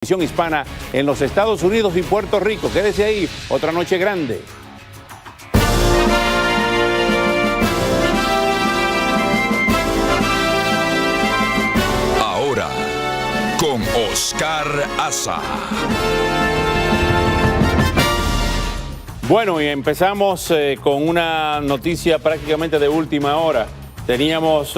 Hispana en los Estados Unidos y Puerto Rico. Quédese ahí, otra noche grande. Ahora, con Oscar Aza. Bueno, y empezamos con una noticia prácticamente de última hora. Tenemos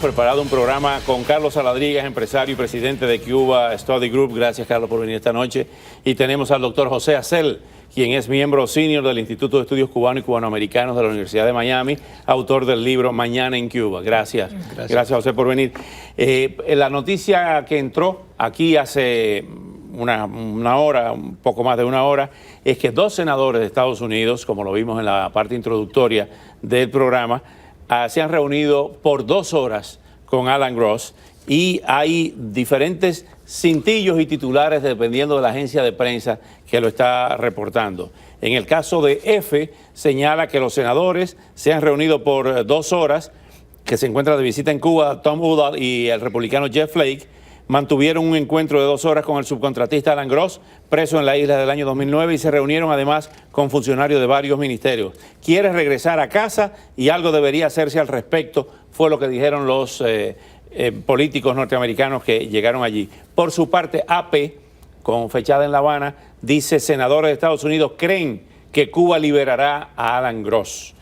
preparado un programa con Carlos Saladrigas, empresario y presidente de Cuba Study Group. Gracias, Carlos, por venir esta noche. Y tenemos al doctor José Acel, quien es miembro senior del Instituto de Estudios Cubanos y Cubanoamericanos de la Universidad de Miami, autor del libro Mañana en Cuba. Gracias. Gracias, José, por venir. La noticia que entró aquí hace una hora, un poco más de una hora, es que dos senadores de Estados Unidos, como lo vimos en la parte introductoria del programa, se han reunido por 2 horas con Alan Gross y hay diferentes cintillos y titulares dependiendo de la agencia de prensa que lo está reportando. En el caso de F, señala que los senadores se han reunido por 2 horas, que se encuentra de visita en Cuba Tom Udall y el republicano Jeff Flake. Mantuvieron un encuentro de 2 horas con el subcontratista Alan Gross, preso en la isla del año 2009, y se reunieron además con funcionarios de varios ministerios. Quiere regresar a casa y algo debería hacerse al respecto, fue lo que dijeron los políticos norteamericanos que llegaron allí. Por su parte, AP, con fechada en La Habana, dice: senadores de Estados Unidos creen que Cuba liberará a Alan Gross.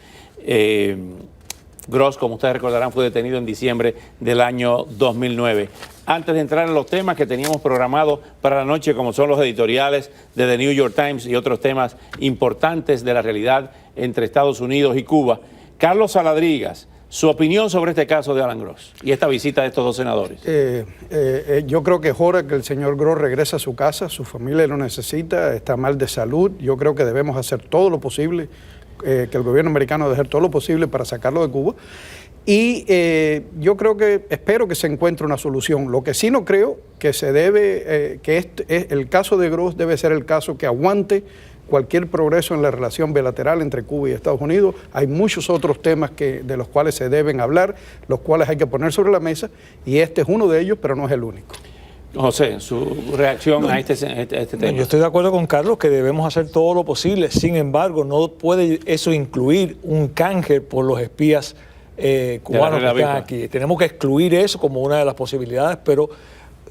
Gross, como ustedes recordarán, fue detenido en diciembre del año 2009. Antes de entrar en los temas que teníamos programados para la noche, como son los editoriales de The New York Times y otros temas importantes de la realidad entre Estados Unidos y Cuba, Carlos Saladrigas, su opinión sobre este caso de Alan Gross y esta visita de estos dos senadores. Yo creo que es hora que el señor Gross regrese a su casa, su familia lo necesita, está mal de salud. Yo creo que debemos hacer todo lo posible, que el gobierno americano debe hacer todo lo posible para sacarlo de Cuba. Y yo creo espero que se encuentre una solución. Lo que sí no creo que se debe, el caso de Gross debe ser el caso que aguante cualquier progreso en la relación bilateral entre Cuba y Estados Unidos. Hay muchos otros temas de los cuales se deben hablar, los cuales hay que poner sobre la mesa, y este es uno de ellos, pero no es el único. José, su reacción a este tema. Yo estoy de acuerdo con Carlos que debemos hacer todo lo posible. Sin embargo, no puede eso incluir un canje por los espías cubanos que están aquí. Tenemos que excluir eso como una de las posibilidades, pero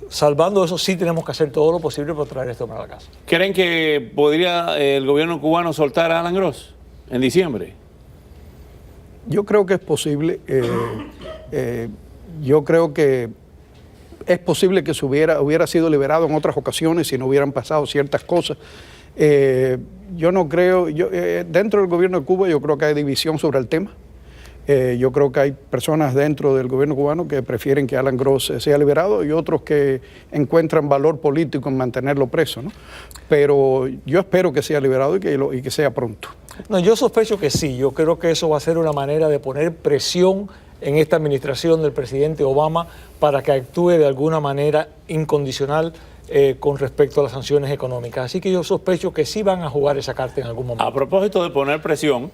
salvando eso sí tenemos que hacer todo lo posible para traer esto para la casa. ¿Creen que podría el gobierno cubano soltar a Alan Gross en diciembre? Yo creo que es posible. Yo creo que es posible que hubiera sido liberado en otras ocasiones si no hubieran pasado ciertas cosas. Yo no creo, dentro del gobierno de Cuba yo creo que hay división sobre el tema. Yo creo que hay personas dentro del gobierno cubano que prefieren que Alan Gross sea liberado y otros que encuentran valor político en mantenerlo preso, ¿no? Pero yo espero que sea liberado y que sea pronto. No, yo sospecho que sí. Yo creo que eso va a ser una manera de poner presión en esta administración del presidente Obama para que actúe de alguna manera incondicional con respecto a las sanciones económicas. Así que yo sospecho que sí van a jugar esa carta en algún momento. A propósito de poner presión,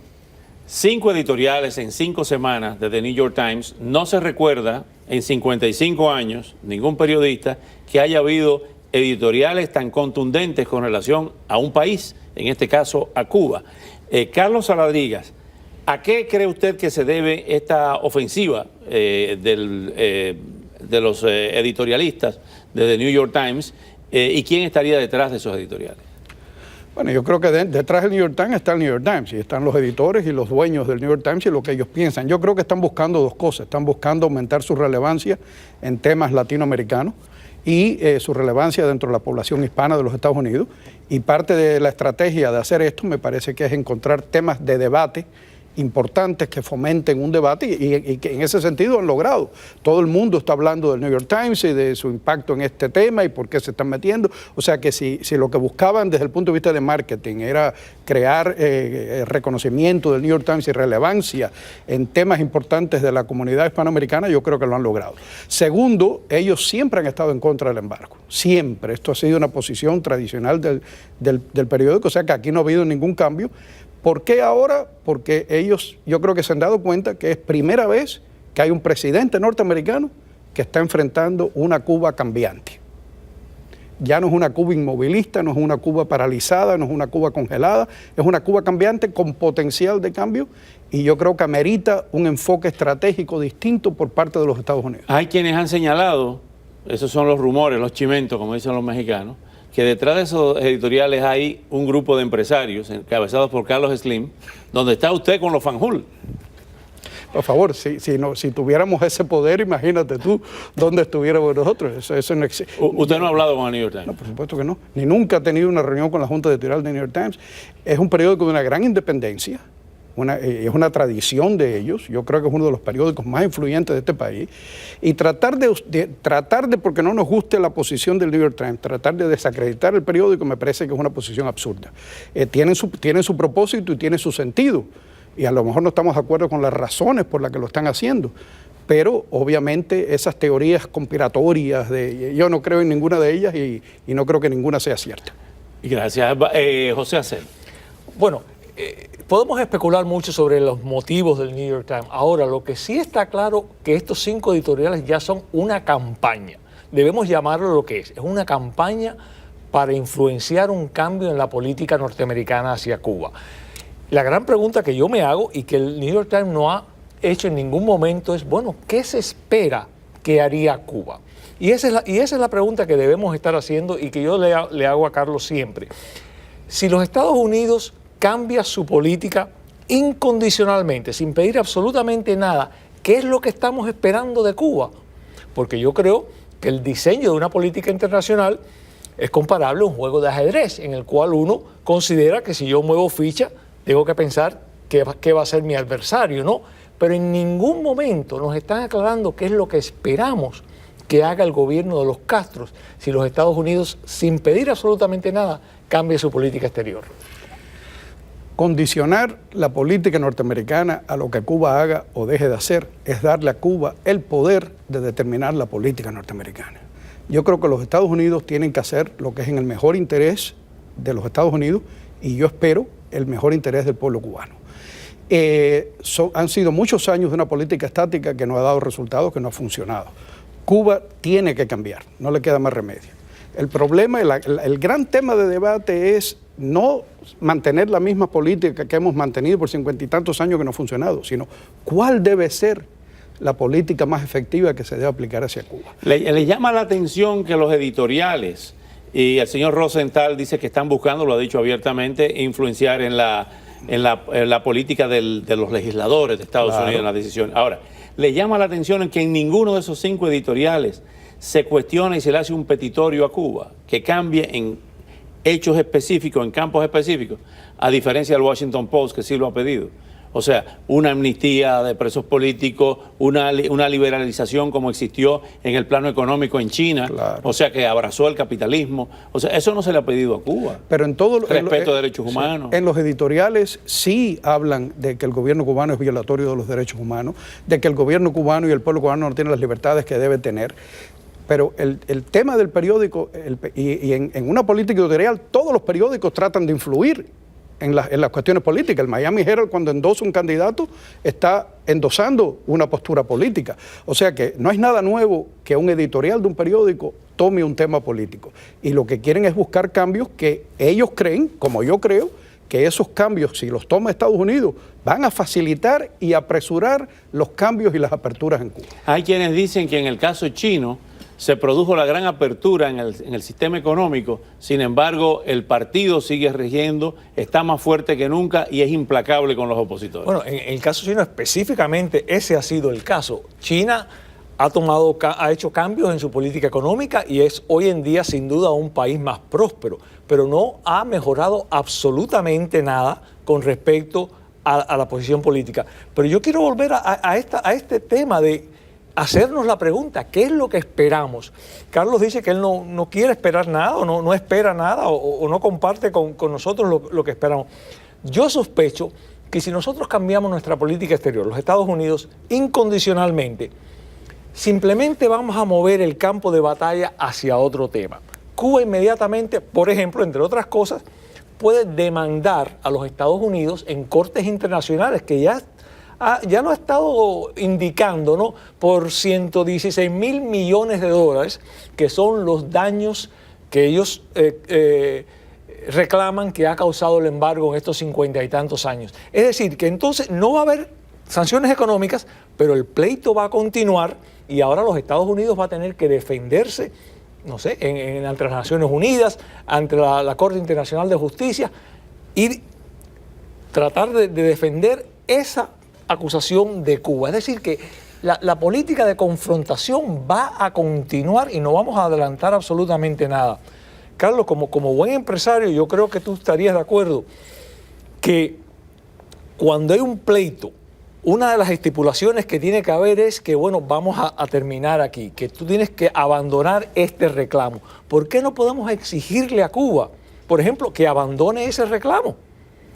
5 editoriales en 5 semanas de The New York Times. No se recuerda en 55 años ningún periodista que haya habido editoriales tan contundentes con relación a un país, en este caso a Cuba. Carlos Saladrigas, ¿a qué cree usted que se debe esta ofensiva de los editorialistas de The New York Times y quién estaría detrás de esos editoriales? Bueno, yo creo que detrás del New York Times está el New York Times y están los editores y los dueños del New York Times y lo que ellos piensan. Yo creo que están buscando 2 cosas. Están buscando aumentar su relevancia en temas latinoamericanos y su relevancia dentro de la población hispana de los Estados Unidos. Y parte de la estrategia de hacer esto me parece que es encontrar temas de debate importantes que fomenten un debate y que en ese sentido han logrado. Todo el mundo está hablando del New York Times y de su impacto en este tema y por qué se están metiendo. O sea que si lo que buscaban desde el punto de vista de marketing era crear reconocimiento del New York Times y relevancia en temas importantes de la comunidad hispanoamericana, yo creo que lo han logrado. Segundo, ellos siempre han estado en contra del embargo. Siempre. Esto ha sido una posición tradicional del periódico, o sea que aquí no ha habido ningún cambio. ¿Por qué ahora? Porque ellos, yo creo que se han dado cuenta que es primera vez que hay un presidente norteamericano que está enfrentando una Cuba cambiante. Ya no es una Cuba inmovilista, no es una Cuba paralizada, no es una Cuba congelada, es una Cuba cambiante con potencial de cambio, y yo creo que amerita un enfoque estratégico distinto por parte de los Estados Unidos. Hay quienes han señalado, esos son los rumores, los chimentos, como dicen los mexicanos, que detrás de esos editoriales hay un grupo de empresarios encabezados por Carlos Slim, donde está usted con los Fanjul. Por favor, si tuviéramos ese poder, imagínate tú dónde estuviéramos nosotros. Eso no existe. ¿Usted no ha hablado con el New York Times? No, por supuesto que no. Ni nunca ha tenido una reunión con la Junta Editorial de New York Times. Es un periódico de una gran independencia. Es una tradición de ellos. Yo creo que es uno de los periódicos más influyentes de este país. Y tratar de, porque no nos guste la posición del New York Times, tratar de desacreditar el periódico me parece que es una posición absurda. Tienen su propósito y tiene su sentido. Y a lo mejor no estamos de acuerdo con las razones por las que lo están haciendo, pero obviamente esas teorías conspiratorias, yo no creo en ninguna de ellas y no creo que ninguna sea cierta. Gracias. José Acel. Bueno, podemos especular mucho sobre los motivos del New York Times. Ahora, lo que sí está claro que estos 5 editoriales ya son una campaña. Debemos llamarlo lo que es. Es una campaña para influenciar un cambio en la política norteamericana hacia Cuba. La gran pregunta que yo me hago y que el New York Times no ha hecho en ningún momento es, bueno, ¿qué se espera que haría Cuba? Y esa es la pregunta que debemos estar haciendo y que yo le hago a Carlos siempre. Si los Estados Unidos cambia su política incondicionalmente, sin pedir absolutamente nada, ¿qué es lo que estamos esperando de Cuba? Porque yo creo que el diseño de una política internacional es comparable a un juego de ajedrez, en el cual uno considera que si yo muevo ficha, tengo que pensar qué va a ser mi adversario, ¿no? Pero en ningún momento nos están aclarando qué es lo que esperamos que haga el gobierno de los Castros si los Estados Unidos, sin pedir absolutamente nada, cambie su política exterior. Condicionar la política norteamericana a lo que Cuba haga o deje de hacer es darle a Cuba el poder de determinar la política norteamericana. Yo creo que los Estados Unidos tienen que hacer lo que es en el mejor interés de los Estados Unidos y yo espero el mejor interés del pueblo cubano. Han sido muchos años de una política estática que no ha dado resultados, que no ha funcionado. Cuba tiene que cambiar, no le queda más remedio. El problema, el gran tema de debate es no mantener la misma política que hemos mantenido por 50 y tantos años que no ha funcionado, sino cuál debe ser la política más efectiva que se debe aplicar hacia Cuba. Le llama la atención que los editoriales, y el señor Rosenthal dice que están buscando, lo ha dicho abiertamente, influenciar en la política de los legisladores de Estados Unidos en la decisión. Ahora, le llama la atención en que en ninguno de esos 5 editoriales se cuestiona y se le hace un petitorio a Cuba, que cambie en hechos específicos, en campos específicos, a diferencia del Washington Post, que sí lo ha pedido. O sea, una amnistía de presos políticos, una liberalización como existió en el plano económico en China, claro. O sea, que abrazó el capitalismo. O sea, eso no se le ha pedido a Cuba. Pero en todo respeto a derechos humanos. En los editoriales sí hablan de que el gobierno cubano es violatorio de los derechos humanos, de que el gobierno cubano y el pueblo cubano no tienen las libertades que debe tener. Pero el tema del periódico, en una política editorial, todos los periódicos tratan de influir en las cuestiones políticas. El Miami Herald, cuando endosa un candidato, está endosando una postura política. O sea que no es nada nuevo que un editorial de un periódico tome un tema político. Y lo que quieren es buscar cambios que ellos creen, como yo creo, que esos cambios, si los toma Estados Unidos, van a facilitar y apresurar los cambios y las aperturas en Cuba. Hay quienes dicen que en el caso chino se produjo la gran apertura en el sistema económico, sin embargo, el partido sigue rigiendo, está más fuerte que nunca y es implacable con los opositores. Bueno, en el caso chino específicamente, ese ha sido el caso. China ha hecho cambios en su política económica y es hoy en día sin duda un país más próspero, pero no ha mejorado absolutamente nada con respecto a la posición política. Pero yo quiero volver a este tema de hacernos la pregunta, ¿qué es lo que esperamos? Carlos dice que él no quiere esperar nada o no espera nada o no comparte con nosotros lo que esperamos. Yo sospecho que si nosotros cambiamos nuestra política exterior, los Estados Unidos, incondicionalmente, simplemente vamos a mover el campo de batalla hacia otro tema. Cuba inmediatamente, por ejemplo, entre otras cosas, puede demandar a los Estados Unidos en cortes internacionales que ya lo ha estado indicando, ¿no? Por 116.000 millones de dólares, que son los daños que ellos reclaman que ha causado el embargo en estos 50 y tantos años. Es decir, que entonces no va a haber sanciones económicas, pero el pleito va a continuar y ahora los Estados Unidos va a tener que defenderse, no sé, ante las Naciones Unidas, ante la Corte Internacional de Justicia y tratar de defender esa acusación de Cuba. Es decir, que la política de confrontación va a continuar y no vamos a adelantar absolutamente nada. Carlos, como buen empresario, yo creo que tú estarías de acuerdo que cuando hay un pleito, una de las estipulaciones que tiene que haber es que, bueno, vamos a terminar aquí, que tú tienes que abandonar este reclamo. ¿Por qué no podemos exigirle a Cuba, por ejemplo, que abandone ese reclamo?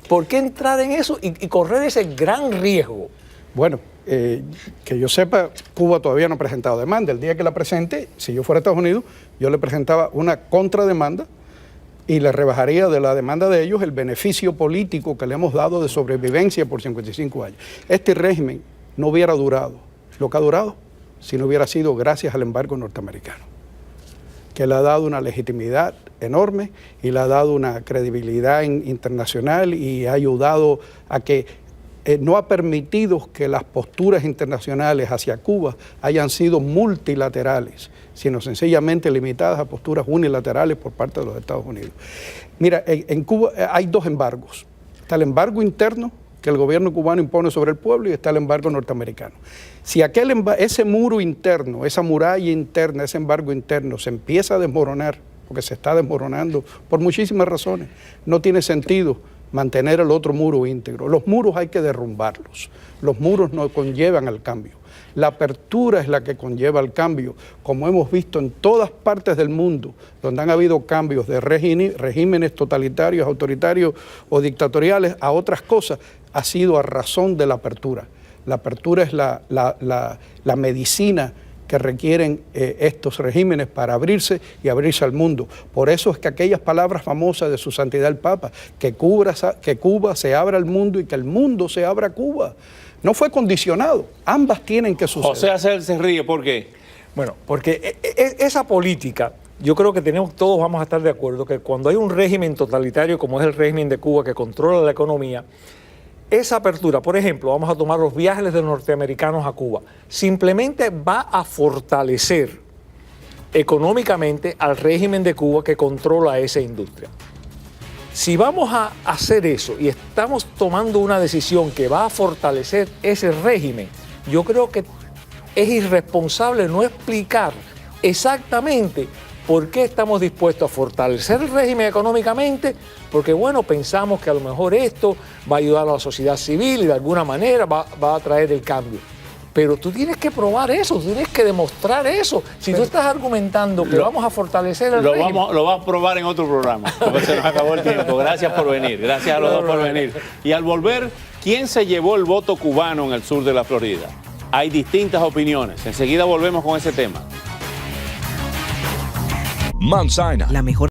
¿Por qué entrar en eso y correr ese gran riesgo? Bueno, que yo sepa, Cuba todavía no ha presentado demanda. El día que la presente, si yo fuera a Estados Unidos, yo le presentaba una contrademanda y le rebajaría de la demanda de ellos el beneficio político que le hemos dado de sobrevivencia por 55 años. Este régimen no hubiera durado lo que ha durado si no hubiera sido gracias al embargo norteamericano, que le ha dado una legitimidad enorme y le ha dado una credibilidad internacional y ha ayudado a que no ha permitido que las posturas internacionales hacia Cuba hayan sido multilaterales, sino sencillamente limitadas a posturas unilaterales por parte de los Estados Unidos. Mira, en Cuba hay dos embargos. Está el embargo interno que el gobierno cubano impone sobre el pueblo y está el embargo norteamericano. Si ese muro interno, esa muralla interna, ese embargo interno se empieza a desmoronar, porque se está desmoronando por muchísimas razones, no tiene sentido mantener el otro muro íntegro. Los muros hay que derrumbarlos. Los muros no conllevan al cambio. La apertura es la que conlleva el cambio, como hemos visto en todas partes del mundo, donde han habido cambios de regímenes totalitarios, autoritarios o dictatoriales a otras cosas, ha sido a razón de la apertura. La apertura es la medicina que requieren estos regímenes para abrirse y abrirse al mundo. Por eso es que aquellas palabras famosas de su santidad el Papa, que Cuba se abra al mundo y que el mundo se abra a Cuba, no fue condicionado. Ambas tienen que suceder. José Hasél se ríe, ¿por qué? Bueno, porque esa política, yo creo que todos vamos a estar de acuerdo que cuando hay un régimen totalitario como es el régimen de Cuba que controla la economía, esa apertura, por ejemplo, vamos a tomar los viajes de los norteamericanos a Cuba, simplemente va a fortalecer económicamente al régimen de Cuba que controla esa industria. Si vamos a hacer eso y estamos tomando una decisión que va a fortalecer ese régimen, yo creo que es irresponsable no explicar exactamente por qué estamos dispuestos a fortalecer el régimen económicamente, porque bueno, pensamos que a lo mejor esto va a ayudar a la sociedad civil y de alguna manera va a traer el cambio. Pero tú tienes que probar eso, tú tienes que demostrar eso. Si tú estás argumentando que vamos a fortalecer el régimen... Lo vas a probar en otro programa, porque se nos acabó el tiempo. Gracias por venir, gracias a los dos por venir. Y al volver, ¿quién se llevó el voto cubano en el sur de la Florida? Hay distintas opiniones. Enseguida volvemos con ese tema. Mount Sinai, la mejor